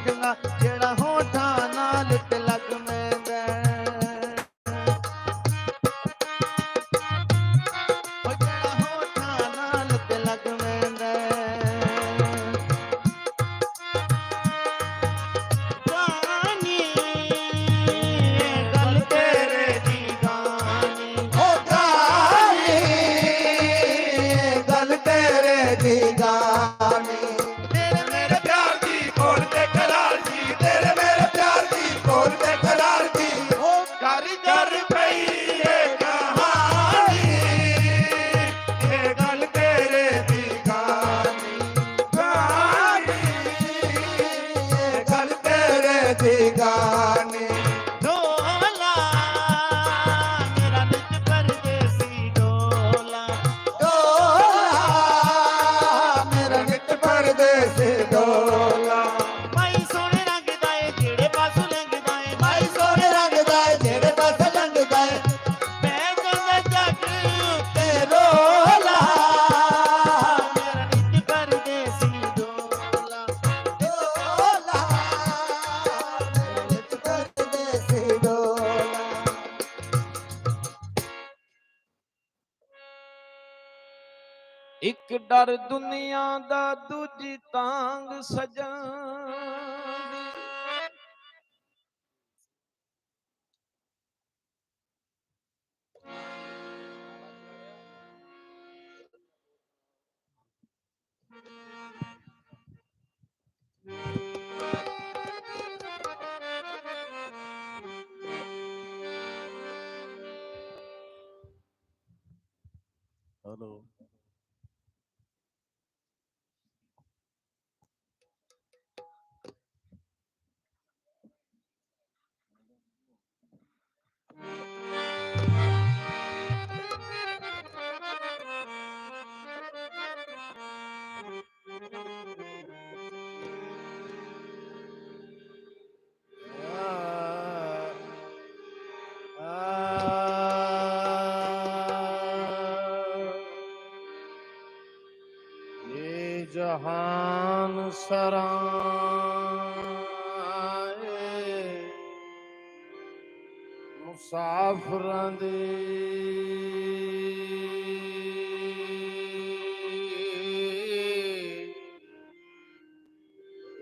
ਵੇਖਣਾ ਜਿਹੜਾ ਹੋਠਾਂ ਨਾਲ ਤੇ ਲੱਗ ਮੈਂਦਾ ਉਹ ਜਿਹੜਾ ਹੋਠਾਂ ਨਾਲ ਤੇ ਲੱਗ ਮੈਂਦਾ ਗਾਨੀ ਗੱਲ ਤੇਰੇ ਦੀ ਗਾਨੀ ਉਹ ਗਾਨੀ ਗੱਲ ਤੇਰੇ ਦੀ ਗਾਨੀ ਤੇਰੇ ਮੇਰੇ ਪਿਆਰ ਦੀ ਕੋਲ ਤੇ ਕਰਾਰ ਦੀ ਤੇਰੇ ਮੇਰੇ ਪਿਆਰ ਦੀ ਕੋਲ ਤੇ ਕਰਾਰ ਦੀ ਉਹ ਕਰ ਕਰ ਪਈ ਏ ਕਹਾਣੀ ਇਹ ਗੱਲ ਤੇਰੇ ਦੀ ਗਾਨੀ ਗਾਨੀ ਇਹ ਗੱਲ ਤੇਰੇ ਦੀ ਗਾਨੀ ਢੋਲਾ ਮੇਰਾ ਨਿੱਤ ਪਰਦੇਸੀ ਢੋਲਾ ਡੋਲਾ ਮੇਰਾ ਨਿੱਤ ਪਰਦੇਸੀ ਡੋਲਾ ਮਾਈ ਸੋਹਣੇ ਰੰਗ ਦਾ ਏ ਜਿਹੜੇ ਪਾਸੋਂ ਲੰਘਦਾ ਏ ਮਾਈ ਸੋਹਣੇ ਰੰਗ ਦਾ ਏ ਜਿਹੜੇ ਪਾਸੇ ਲੰਘਦਾ ਏ ਮੈਂ ਕਹਿੰਦਾ ਜੱਗ ਤੇ ਰੋਲਾ ਮੇਰਾ ਨਿੱਤ ਪਰਦੇਸੀ ਢੋਲਾ ਡੋਲਾ ਮੇਰਾ ਨਿੱਤ ਪਰਦੇਸੀ ਡੋਲਾ ਇੱਕ ਡਰ ਦੁਨੀਆ ਦਾ ਦੂਜੀ ਤਾਂਗ ਸਜਣ ਦੀ हेलो ये जहान सराए मुसाफिरां दी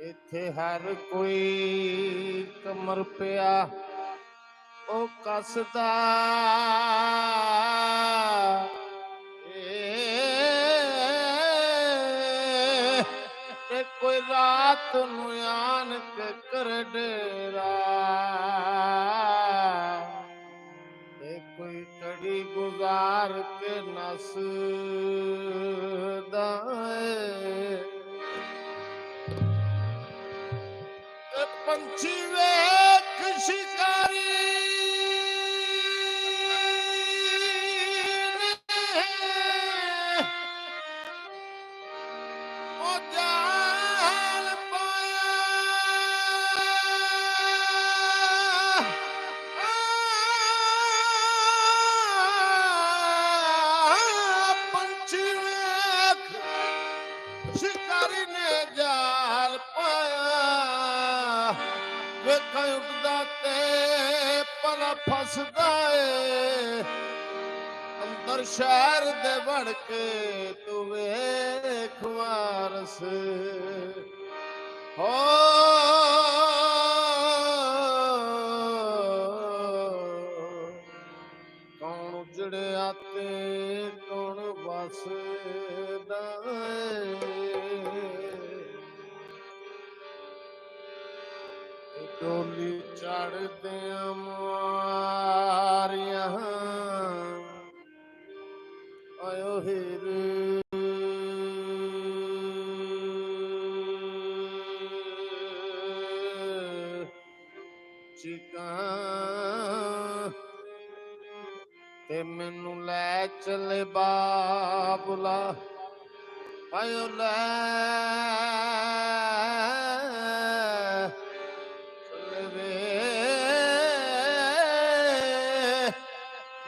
इत्थे हर कोई कमर पिया ओ कसदा ते कोई रात नूं आन के कर डेरा ते कोई कड़ी गुजार के नसदा ते पंछी वेख शिकारी ओ जाल पाया पंछी वेख शिकारी ने जाल पाया वेखा उठदा ते पला फसदा ए अंदर शहर दे वड़ के तू वेख वारस हो कौन उजड़िया ते कौन वसदा डोली चढ़दे मारिया आयो हिर चिका ते मैनू लै चले बाबुला आयो लै चले वे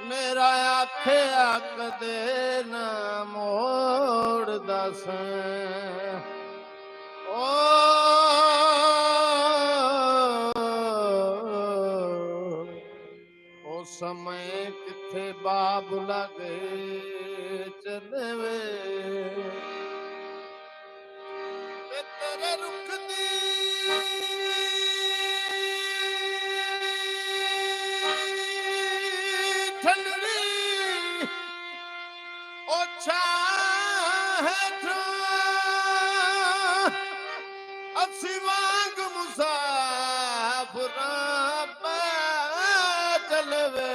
मेरा आखे कदे ना मोड़ दस ओ समय किथे बाबुला गए चले वे तेरे रुख दी ठंडी ओ छाह असी वांग मुसाफिरां पे चलवे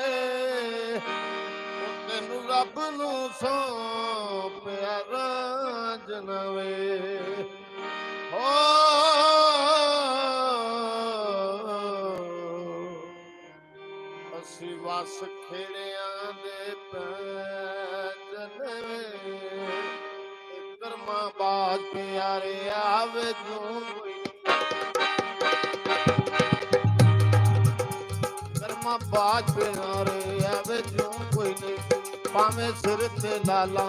तेनू रब नू सौंपिया रांझनवे हो असी वस खेड़ियां दे पै चलवे कर्मा बाज प्यारे आवे जो कर्मा बाज प्यारे आवे जो कोई नहीं भावें सिर ते लाला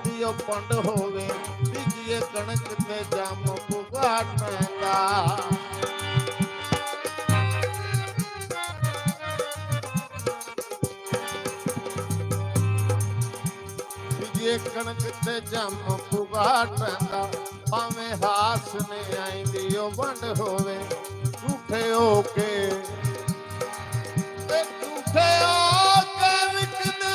दियो पंड होवे बीजिए कणक ते जाम पुगाट महंगा बीजिए कणक ते जाम पुगाट महंगा भावें हास ने आई दियो पंड होवे झूठे होके झूठे होके विकदे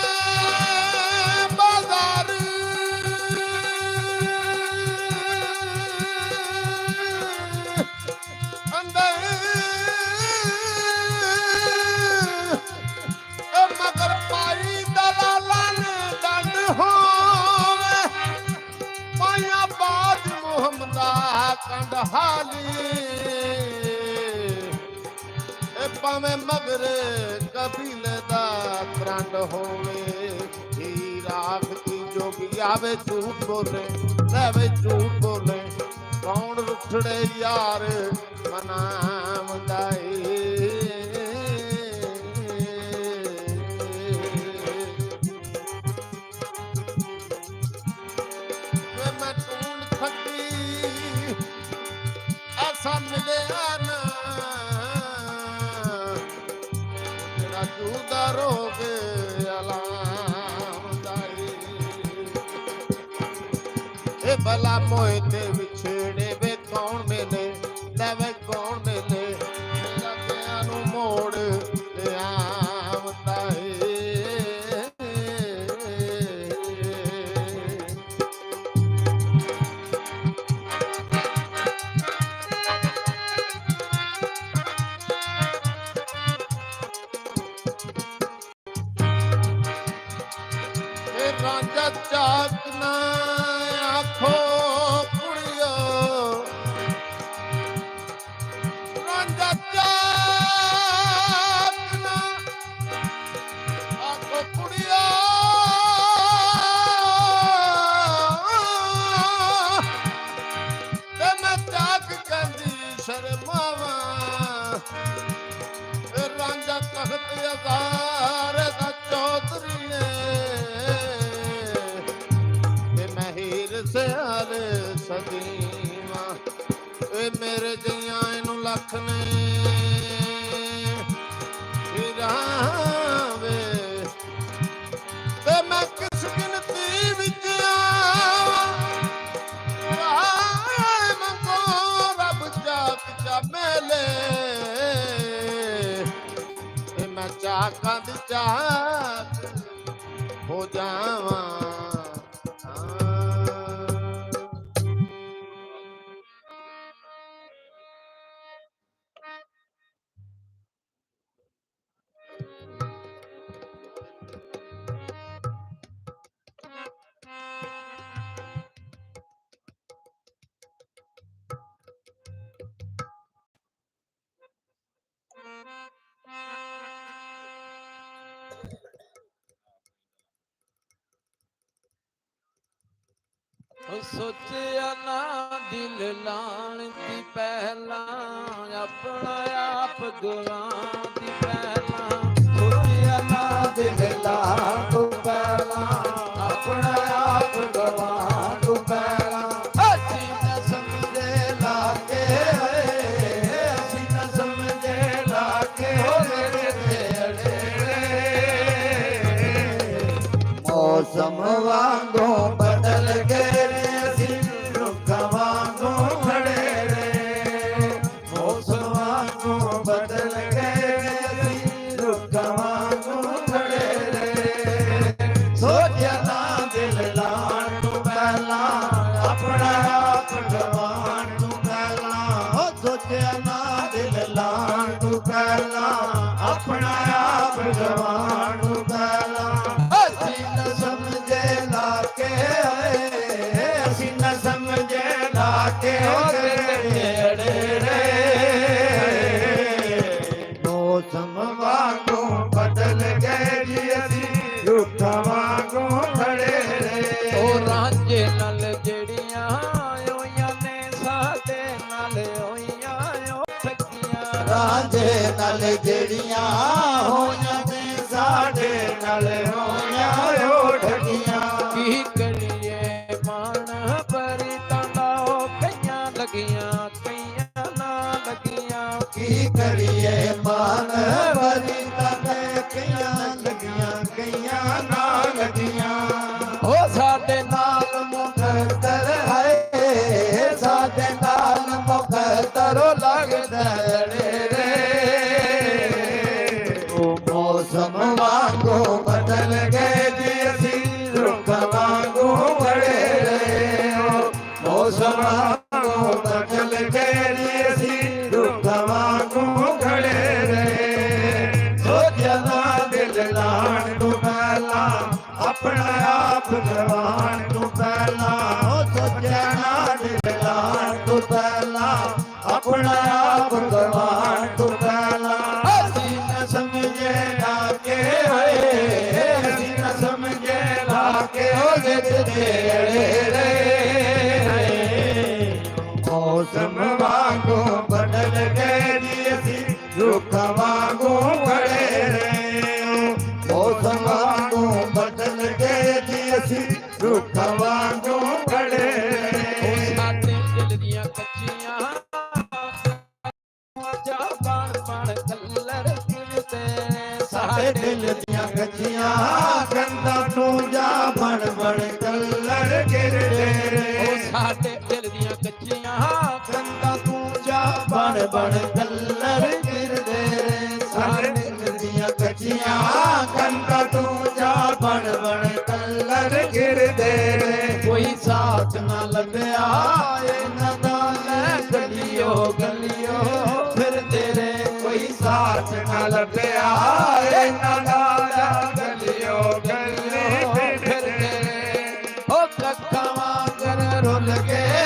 मगर पाई दलाला ने दंड होवे पाया बाज मुहम्मदा कंड हाली पावे मगर कबीले दा करंड होवे ही राखती जोगी आवे झूठ बोले लवे झूठ बोले कौन रुखड़े यार मनावंदाए मैं ढूंढ थकी ऐसा मिले ना तेरा जूदा रोग अलामदाई ए भला मोए ते विछड़े वे कौन मिले लवे कौन मिले मेरा त्यानु मोड़ ले आमदाई रांझा चाकना आखो कुड़ियो रांझा चाकना आखो कुड़ियो ते मैं चाक कहंदी शर्मावा रांझा तख्त अज़ार दा चौधरी सियाल सदीमा ए मेरे जइया इनू लख ने फिरावे ते मैं किस गिनती विच आवां मंगो रब चाक चा मेले ते मैं चाकां दी चाक हो जावां सोचिया ना दिल लाण दी पहला अपना आप गवां दी पहला सोचिया ना दिल लाण तू पहला अपना आप गवां तू पहला असी न समझे लाके असी न समझे लाके हो मेरे तेरे ਮੌਸਮ ਵਾਂਗੂ ਬਦਲ ਗਏ ਅਸੀਂ ਰੁੱਖਾਂ ਵਾਂਗੂ ਖੜੇ ਰਹੇ ਮੌਸਮ ਵਾਂਗੂ ਬਦਲ ਗਏ ਅਸੀਂ ਰੁੱਖਾਂ ਵਾਂਗੂ ਖੜੇ ਰਹੇ ਸੋਚਿਆ ਨਾ ਦਿਲ ਲਾਣ ਤੋਂ ਪਹਿਲਾਂ ਆਪਣਾ ਆਪ ਗਵਾਣ ਤੋਂ ਪਹਿਲਾਂ ਸੋਚਿਆ ਨਾ ਦਿਲ ਲਾਣ ਤੋਂ ਪਹਿਲਾਂ ਆਪਣਾ ਆਪ ਗਵਾਣ ਤੋਂ ਪਹਿਲਾਂ ਅਸੀਂ ਨਾ ਸਮਝੇ ਲਾ ਕੇ ਅਸੀਂ ਨਾ ਸਮਝੇ ਲਾ ਕੇ ਜਿਹੜੇ ਮੌਸਮ ਵਾਂਗੂ ਬਦਲ ਗਏ ਜੀ ਅਸੀਂ ਰੁੱਖਾਂ ਵਾਂਗੂ ਖੜੇ ਰਹੇ ਉਹ ਰਾਂਝੇ ਨਾਲ ਜਿਹੜੀਆਂ ਹੋਈਆਂ ਨੇ ਸਾਡੇ ਨਾਲ ਹੋਈਆਂ ਉਹ ਠੱਗੀਆਂ ਰਾਂਝੇ ਨਾਲ ਜਿਹੜੀਆਂ ਹੋਈਆਂ ਨੇ ਸਾਡੇ ਨਾਲ ਹੋਈਆਂ ਉਹ ਠੱਗੀਆਂ ਕੀ ਕਰੀਏ ਮਨ ਪਰੀ ਤਾਂ ਉਹ ਕਈਆਂ ਲੱਗੀਆਂ ਕਈਆਂ ਨਾ ਲੱਗੀਆਂ ਕੀ ਕਰੀਏ ਮਨ ਭਰੀ ਤਾਂ ਕਈਆਂ ਲੱਗੀਆਂ ਕਈਆਂ ਨਾ ਲੱਗੀਆਂ ਉਹ ਸਾਡੇ ਨਾਲ ਮੁਕੱਦਰ ਹੈ ਸਾਡੇ ਨਾਲ ਮੁਕੱਦਰ ਲੱਗਦਾ ਰੇ ਉਹ ਮੌਸਮ ਵਾਂਗੂ ਬਦਲ ਗਏ ਜੀ ਅਸੀਂ ਰੁੱਖਾਂ ਵਾਂਗੂ ਖੜੇ ਰਹੇ ਮੌਸਮ ਵਾਂਗੂ ਬਦਲ ਗਏ ਜੀ ਅਸੀਂ ਰੁੱਖਾਂ ਵਾਂਗੂ ਖੜੇ ਰਹੇ ਸੋਚਿਆ ਨਾ ਦਿਲ ਲਾਣ ਤੋਂ ਪਹਿਲਾਂ ਆਪਣਾ ਆਪ ਗਵਾਣ ਤੋਂ ਪਹਿਲਾਂ ਸੋਚਿਆ ਨਾ ਦਿਲ ਲਾਣ ਤੋਂ ਪਹਿਲਾਂ ਆਪਣਾ ਆਪ ਗਵਾਣ ਤੋਂ ਪਹਿਲਾਂ ਅਸੀਂ ਨਾ ਸਮਝੇ ਲਾ ਕੇ ਹੋਏ ਅਸੀਂ ਨਾ ਸਮਝੇ ਲਾ ਕੇ ਹੋਏ ਤੇਰੇ ਮੌਸਮ ਵਾਂਗੂ ਬਦਲ ਗਏ ਜੀ ਅਸੀਂ ਰੁੱਖਾਂ ਵਾਂਗੂ ਖੜੇ ਰਹੇ ਮੌਸਮ ਵਾਂਗੂ ਬਦਲ ਗਏ ਜੀ ਅਸੀਂ ਰੁੱਖਾਂ ਵਾਂਗੂ ਖੜੇ ਰਹੇ ਸਾਡੇ ਦਿਲ ਦੀਆਂ ਕੱਚੀਆਂ ਜਾ ਬਣ ਬਣ ਕਲਰ ਕਿਤੇ ਸਾਡੇ ਦਿਲ ਦੀਆਂ ਕੱਚੀਆਂ ਕੰਧਾਂ ਤੋਂ ਜਾ ਬਣ ਬਣ ਕਲਰ ਗਿਰਦੇ ਉਹ ਸਾਡੇ ਦਿਲ ਦੀਆਂ ਕੱਚੀਆਂ ਕੰਧਾਂ ਤੋਂ ਜਾ ਬਣ ਬਣ ਕਲਰ ਗਿਰਦੇ ਸਾਡੇ ਦਿਲ ਦੀਆਂ ਕੱਚੀਆਂ ਕੰਧਾਂ ਤੋਂ ਜਾ ਬਣ ਬਣ ਕਲਰ ਗਿਰਦੇ ਕੋਈ ਸਾਥ ਨਾ ਲੱਭਿਆ ਇਹਨਾਂ ਦਾ ਲੈ ਗਲੀਓ ਗਲੀਓ ਫਿਰਦੇ ਰੇ ਕੋਈ ਸਾਥ ਨਾ ਲੱਭਿਆ ਇਹਨਾਂ ਦਾ ਗਲੀਓ ਗਲੀਓ ਫਿਰਦੇ ਉਹ ਕੱਖਾਂ ਵਾਂਗਰ ਰੁੱਲ ਗਏ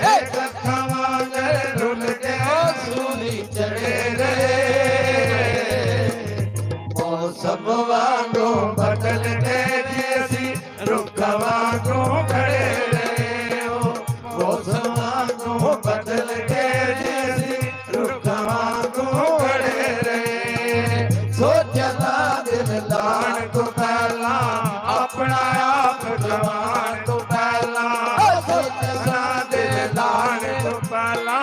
ਹੈ ਕੱਖਾਂ ਵਾਂਗਰ ਰੁੱਲ ਕੇ ਉਹ ਸੂਲੀ ਚੜੇ ਰਹੇ ਮੌਸਮ ਵਾਂਗੂ ਬਦਲ ਗਏ ਜੀ ਅਸੀਂ ਰੁੱਖਾਂ ਵਾਂਗੂ ਖੜੇ ਰਹੇ ਮੌਸਮ ਵਾਂਗੂ ਬਦਲ ਗਏ ਜੀ ਅਸੀਂ ਰੁੱਖਾਂ ਵਾਂਗੂ ਖੜੇ ਰਹੇ ਸੋਚਿਆ ਨਾ ਦਿਲ ਲਾਣ ਤੋਂ ਪਹਿਲਾਂ ਆਪਣਾ ਆਪ ਗਵਾਣ ਤੋਂ ਪਹਿਲਾਂ ਸੋਚਿਆ ਨਾ ਦਿਲ ਲਾਣ ਤੋਂ ਪਹਿਲਾਂ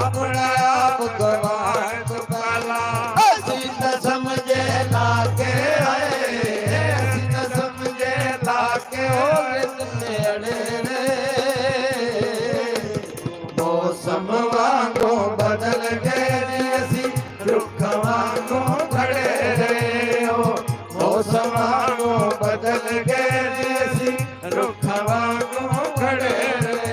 ਆਪਣਾ ਆਪ ਗਵਾਣ ਤੋਂ ਪਹਿਲਾਂ ਅਸੀਂ ਤਾਂ ਸਮਝੇ ਲਾ ਕੇ ਆਏ ਅਸੀਂ ਤਾਂ ਸਮਝੇ ਲਾ ਕੇ ਹੋਏ ਨੇੜੇ ਮੌਸਮ ਵਾਂਗੂ ਬਦਲ ਗਏ ਜੀ ਅਸੀਂ ਰੁੱਖਾਂ ਵਾਂਗੂ ਖੜੇ ਰਹੇ ਮੌਸਮ ਵਾਂਗੂ ਬਦਲ ਗਏ ਜੀ ਅਸੀਂ ਰੁੱਖਾਂ ਵਾਂਗੂ ਖੜੇ ਰਹੇ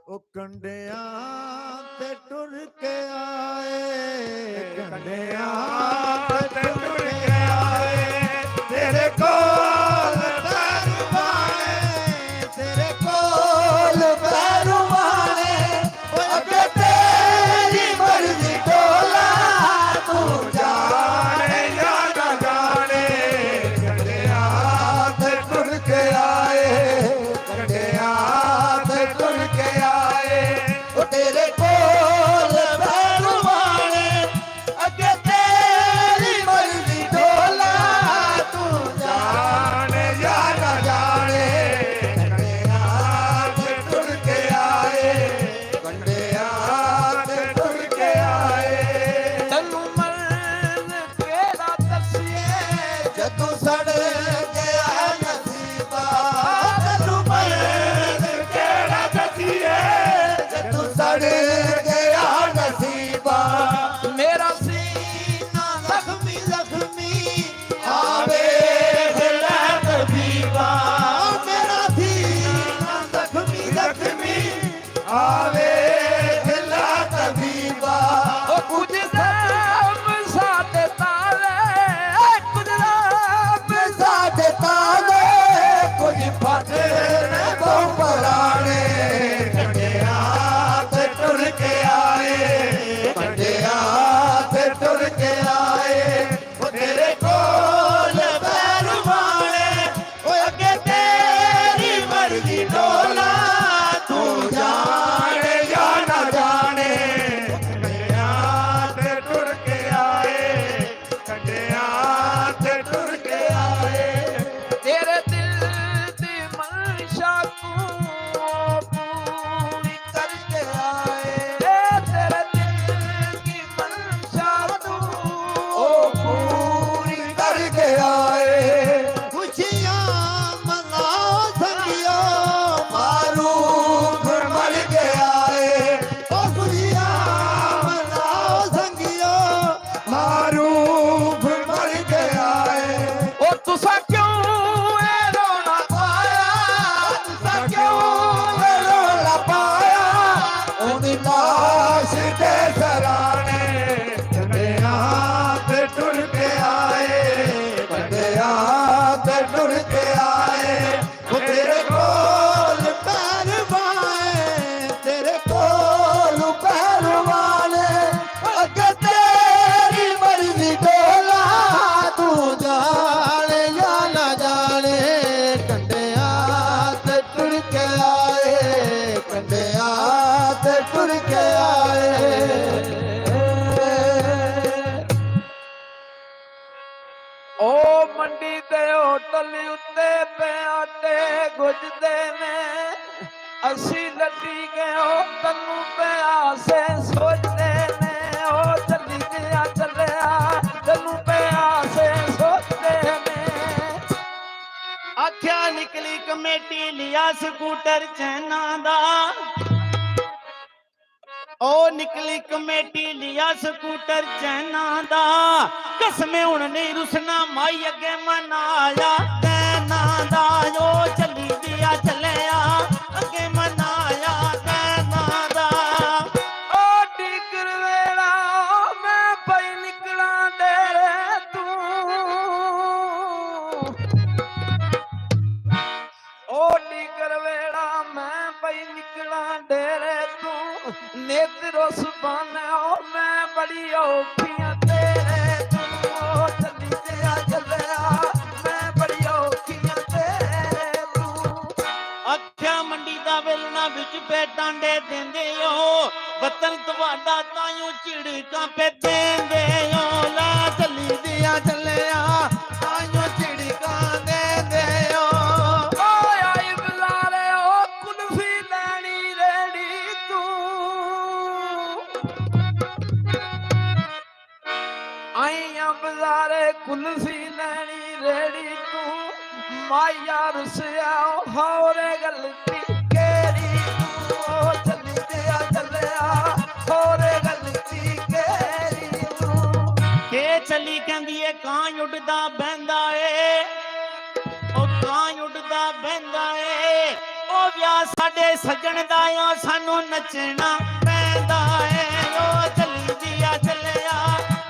ਉਹ ਕੰਡਿਆਂ ਤੇ ਟੁਰ ਕੇ ਆਏ ਕੰਡਿਆਂ ਤੇ ਟੁਰ ਕੇ ਆਏ ਤੇਰੇ ਕੋਲ ਦਰਬਾਰੇ ਤੇਰੇ ਕੋਲ ਦਰਬਾਰੇ ਉਹ ਅੱਗੇ ਤੇਰੀ ਮਰਜ਼ੀ ਟੋਲਾ ਤੂੰ ਜਾਣੇ ਜਾਂ ਨਾ ਜਾਣੇ ਕੰਡਿਆਂ ਤੇ ਟੁਰ ਕੇ ਆਏ ਕੰਡਿਆਂ ਤੇ ਟੁਰ ਕੇ ਆਏ ਉਹ ਤੇਰੇ ਕੋਲ ਬੈਰਵਾਣੇ ਅੱਗੇ ਤੇ ਕਮੇਟੀ ਲਿਆ ਸਕੂਟਰ ਚੈਨਾ ਦਾ ਉਹ ਨਿਕਲੀ ਕਮੇਟੀ ਲਿਆ ਸਕੂਟਰ ਚੈਨਾ ਦਾ ਕਸਮੇ ਹੁਣ ਨਹੀਂ ਰੁਸਨਾ ਮਾਈ ਅੱਗੇ ਮਨਾਇਆ ਤੈਨਾ ਦਾ ਉਹ ਚੱਲੀ ਦਿਆ ਚੱਲਿਆ ਅੱਗੇ ਮਨਾਇਆ ਤੈਨਾ ਦਾ ਓ ਡਿਗਰ ਵੇਲਾ ਮੈਂ ਪਈ ਨਿਕਲਾਂ ਡੇਰੇ ਤੂੰ ਓ ਡਿਗਰ ਵੇਲਾ ਮੈਂ ਪਈ ਨਿਕਲਾਂ ਡੇਰੇ ਤੂੰ ਨੇਤਰੋ ਸੁਬਾਨਿਓ ਮੈਂ ਬੜੀ ਔਖੀਆਂ ਤੇਰੇ ਤੂੰ ਓ ਚੱਲੀ ਦਿਆ ਚੱਲਿਆ ਮੈਂ ਬੜੀ ਔਖੀਆਂ ਤੇਰੇ ਤੂੰ ਅੱਖਾਂ ਮੰਡੀ ਦਾ ਵੇਲਣਾ ਵਿੱਚ ਪੇਟਾਂਡੇ ਦਿੰਦੇ ਓ ਵਤਨ ਤੁਹਾਡਾ ਤਾਈਓ ਝਿੜਕਾਂ ਪੇ ਦਿੰਦੇ ਓ ਲਾ ਚੱਲੀ ਦਿਆ ਚੱਲਿਆ ਤਾਈਓ ਝਿੜਕਾਂ ਦਿੰਦੇ ਓ ਓਏ ਆਈ ਬਜ਼ਾਰੇ ਓ ਕੁਲਫੀ ਲੈਣੀ ਰੇੜੀ ਤੂੰ ਆਈਆਂ ਬਜ਼ਾਰੇ ਕੁਲਫੀ ਲੈਣੀ ਰੇੜੀ ਤੂੰ ਮਾਇਆ ਰੁਸਿਆ ਹੋਰੇ ਗਲਤੀ ਕਿਹੜੀ ਤੂੰ ਓ ਚੱਲੀ ਦਿਆ ਚੱਲਿਆ ਹੋਰੇ ਗਲਤੀ ਕਿਹੜੀ ਤੂੰ ਕੇ ਚੱਲੀ ਕਹਿੰਦੀ ਏ ਕਾਂ ਉੱਡਦਾ ਬਹਿੰਦਾ ਏ ਉਹ ਕਾਂ ਉੱਡਦਾ ਬਹਿੰਦਾ ਏ ਉਹ ਵਿਆਹ ਸਾਡੇ ਸੱਜਣ ਦਾ ਓ ਸਾਨੂੰ ਨੱਚਣਾ ਪੈਂਦਾ ਏ ਉਹ ਚੱਲੀ ਦਿਆ ਚੱਲਿਆ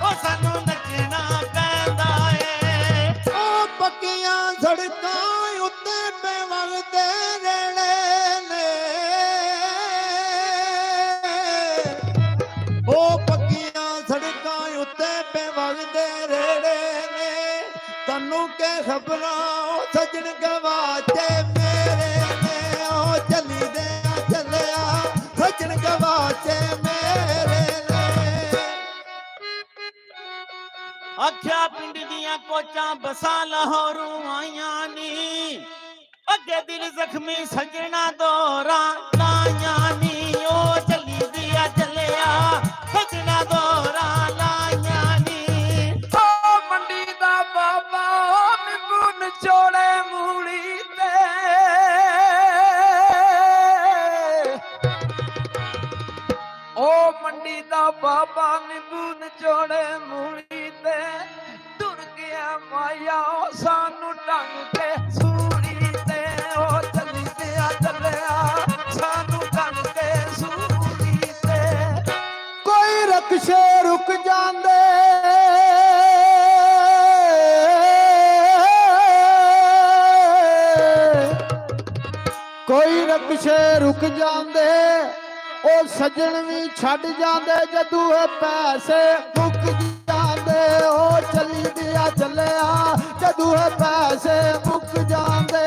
ਉਹ ਸਾਨੂੰ ਨੱਚਣਾ ਪੈਂਦਾ ਏ ਉਹ ਪੱਕੀਆਂ ਸੜਕਾਂ ਉੱਤੇ ਪੇ ਵਗਦੇ ਰੇੜੇ ਨੇ ਉਹ ਪੱਕੀਆਂ ਸੜਕਾਂ ਉੱਤੇ ਪੇ ਵਗਦੇ ਰੇੜੇ ਨੇ ਤੈਨੂੰ ਕੇ ਖਬਰਾਂ ਉਹ ਸੱਜਣ ਗਵਾਚੇ ਮੇਰੇ ਨੇ ਉਹ ਚੱਲੀ ਦੇ ਚੱਲਿਆ ਸੱਜਣ ਗਵਾਚੇ ਮੇਰੇ ਨੇ ਆਖਿਆ ਪਿੰਡ ਦੀਆਂ ਕੋਚਾਂ ਬਸਾਂ ਲਾਹੌਰੋਂ ਆਈਆਂ ਨੀ ਅੱਗੇ ਦਿਲ ਜ਼ਖਮੀ ਸਜਣਾ ਦੋਰਾਂ ਲਾਈਆਂ ਨੀ ਉਹ ਚੱਲੀ ਦਿਆ ਚੱਲਿਆ ਸਜਣਾ ਦੋਰਾਂ ਲਾਈਆਂ ਨੀ ਓ ਮੰਡੀ ਦਾ ਬਾਬਾ ਓ ਨਿੰਬੂ ਨਚੋੜੇ ਮੂਲੀ ਤੇ ਓ ਮੰਡੀ ਦਾ ਬਾਬਾ ਨਿੰਬੂ ਨਚੋੜੇ ਮੂਲੀ ਤੇ ਟੁਰ ਗਿਆ ਮਾਇਆ ਓ ਸਾਨੂੰ ਟੰਗ ਕੇ ਸੂਲੀ ਤੇ ਓ ਚੱਲੀ ਦਿਆ ਚੱਲਿਆ ਸਾਨੂੰ ਟੰਗ ਕੇ ਸੂਲੀ ਤੇ ਕੋਈ ਰਕਸ਼ੇ ਰੁਕ ਜਾਂਦੇ ਕੋਈ ਰਕਸ਼ੇ ਰੁਕ ਜਾਂਦੇ ਉਹ ਸੱਜਣ ਵੀ ਛੱਡ ਜਾਂਦੇ ਜਦੋਂ ਇਹ ਪੈਸੇ ਮੁੱਕ ਜਾਂਦੇ ਉਹ ਚੱਲੀ ਦਿਆ ਚੱਲਿਆ ਜਦੋਂ ਇਹ ਪੈਸੇ ਮੁੱਕ ਜਾਂਦੇ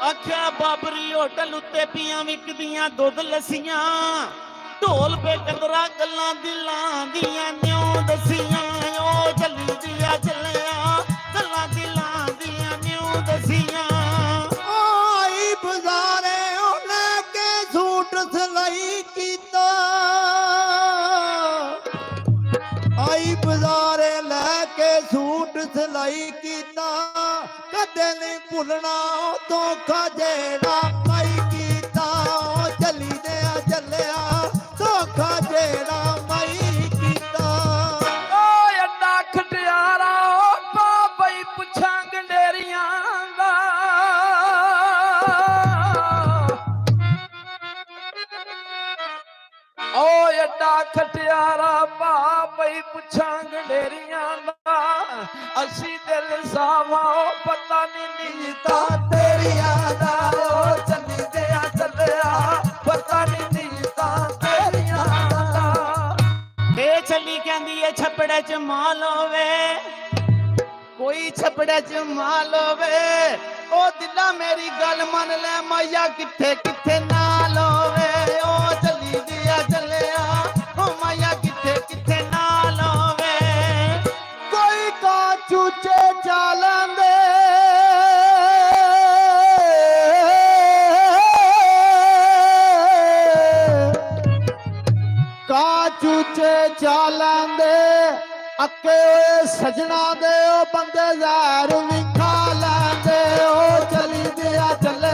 ਆਖਿਆ ਬਾਬਰੀ ਹੋਟਲ ਉੱਤੇ ਪੀਆਂ ਵਿਕਦੀਆਂ ਦੁੱਧ ਲੱਸੀਆਂ ਢੋਲ ਪੇ ਕੰਦਰਾ ਗੱਲਾਂ ਦਿਲਾਂ ਦੀਆਂ ਨਿਉ ਦਸੀਆਂ ਉਹ ਚੱਲੀ ਦਿਆ ਚੱਲਿਆ ਗੱਲਾਂ ਦਿਲਾਂ ਦੀਆਂ ਨਿਉ ਦਸੀਆਂ ਆਈ ਬਜ਼ਾਰੇ ਉਹ ਲੈ ਕੇ ਸੂਟ ਸਿਲਾਈ ਕੀਤਾ ਆਈ ਬਜ਼ਾਰੇ ਲੈ ਕੇ ਸੂਟ ਸਿਲਾਈ ਕੀਤਾ ਕਦੇ ਨਹੀਂ ਭੁੱਲਣਾ ਉਹ ਧੋਖਾ ਜਿਹੜਾ ਮਾਈ ਕੀਤਾ ਉਹ ਚੱਲੀ ਦਿਆ ਚੱਲਿਆ ਧੋਖਾ ਜਿਹੜਾ ਮਾਈ ਕੀਤਾ ਓਏ ਅੱਡਾ ਖਟਿਆਰਾ ਓ ਬਾਬਈ ਪੁੱਛਾਂ ਗੰਡੇਰੀਆਂ ਦਾ ਓਏ ਅੱਡਾ ਖਟਿਆਰਾ ਬਾਬਈ ਪੁੱਛਾਂ ਗੰਡੇਰੀਆਂ ਦਾ ਅਸੀਂ ਦਿਲ ਸਾਵਾ ਓ ਪਤਾ ਨਹੀਂ ਨੀਤਾ ਤੇਰੀਆਂ ਦਾ ਓ ਚੱਲੀ ਦਿਆ ਚੱਲਿਆ ਪਤਾ ਨਹੀਂ ਨੀਤਾ ਤੇਰੀਆਂ ਦਾ ਇਹ ਚੱਲੀ ਕਹਿੰਦੀ ਏ ਛੱਪੜੇ ਚ ਮਾਲ ਹੋਵੇ ਕੋਈ ਛੱਪੜੇ ਚ ਮਾਲ ਹੋਵੇ ਉਹ ਦਿਲਾ ਮੇਰੀ ਗੱਲ ਮੰਨ ਲੈ ਮਾਇਆ ਕਿੱਥੇ ਕਿੱਥੇ ਨਾਲ ਹੋਵੇ ਉਹ ਚੱਲੀ ਦਿਆ ਚੱਲਿਆ ਉਹ ਮਾਇਆ ਕਿੱਥੇ ਕਿੱਥੇ ਨਾਲ ਹੋਵੇ ਕੋਈ ਕਾ ਚੂਚੇ ਚਾਲਾਂਦੇ ਕਾ ਚੂਚੇ ਚਾਲਾਂਦੇ ਅੱਕੇ ਹੋਏ ਸਜਣਾ ਦੇ ਉਹ ਬੰਦੇ ਯਾਰ ਵੀ ਖਾ ਲੈਂਦੇ ਉਹ ਚਲੀ ਦਿਆ ਚੱਲੇ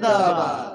जिंदाबाद।